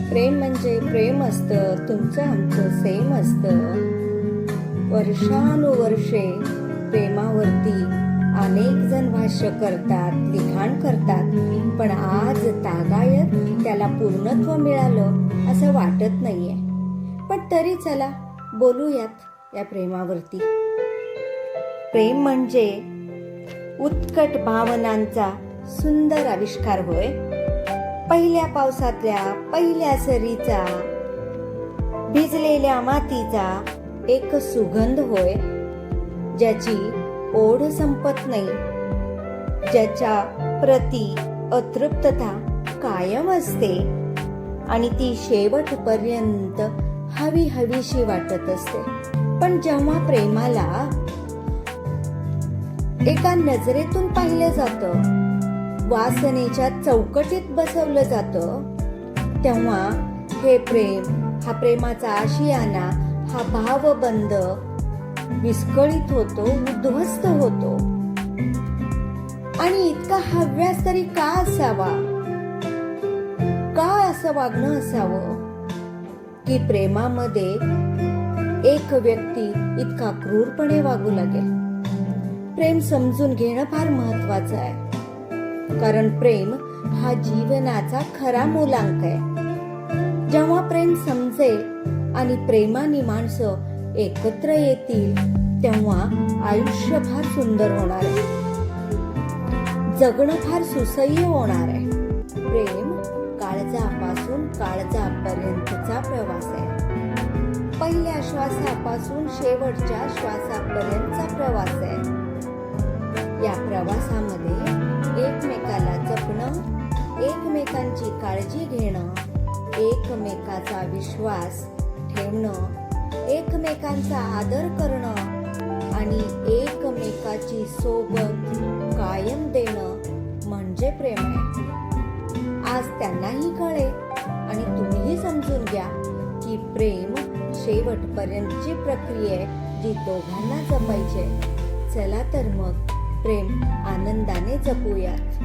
प्रेम म्हणजे प्रेम असतं, तुमचं आमचं सेम असतं. वर्षानुवर्षे प्रेमावरती अनेक जण भाष्य करतात, लिखाण करतात, पण आज तागायत त्याला पूर्णत्व मिळालं असं वाटत नाहीये. पण तरी चला बोलूयात या प्रेमावरती. प्रेम म्हणजे उत्कट भावनांचा सुंदर आविष्कार होय. पहिल्या पावसातल्या पहिल्या सरीचा, भिजलेल्या मातीचा एक सुगंध होय, ज्याची ओढ संपत नाही, ज्याच्या प्रती अतृप्तता कायम असते आणि ती शेवटपर्यंत हवीशी वाटत असते. पण जेव्हा प्रेमाला एका नजरेतून पाहिलं जातं, वासनेच्या चौकटीत बसवलं जातं, तेव्हा हे प्रेम, हा प्रेमाचा आशियाना, हा भावबंध विस्कळीत होतो, उद्ध्वस्त होतो. आणि इतका हव्यास तरी का असावा? का असं वागणं असावं की प्रेमामध्ये एक व्यक्ती इतका क्रूरपणे वागू लागेल? प्रेम समजून घेणं फार महत्वाचं आहे, कारण प्रेम हा जीवनाचा खरा मूलांक आहे. जेव्हा प्रेम समजेल आणि प्रेमाने माणसं एकत्र येतील, तेव्हा आयुष्य फार सुंदर होणार आहे, जगणं फार सुसह्य होणार आहे. प्रेम काळजापासून काळजापर्यंतचा प्रवास आहे. पहिल्या श्वासापासून शेवटच्या श्वासापर्यंतचा प्रवास आहे. या प्रवासामध्ये एकमेकाला जपणं, एकमेकांची काळजी घेणं, एकमेकाचा विश्वास ठेवणं, एकमेकांचा आदर करणं आणि एकमेकाची सोबत कायम देणं म्हणजे प्रेम आहे. आज त्यांनाही कळेल आणि तुम्हीही समजून घ्या की प्रेम शेवटपर्यंतची प्रक्रिया आहे, जी दोघांना जपायची आहे. चला तर मग प्रेम आनंदाने जपूयात.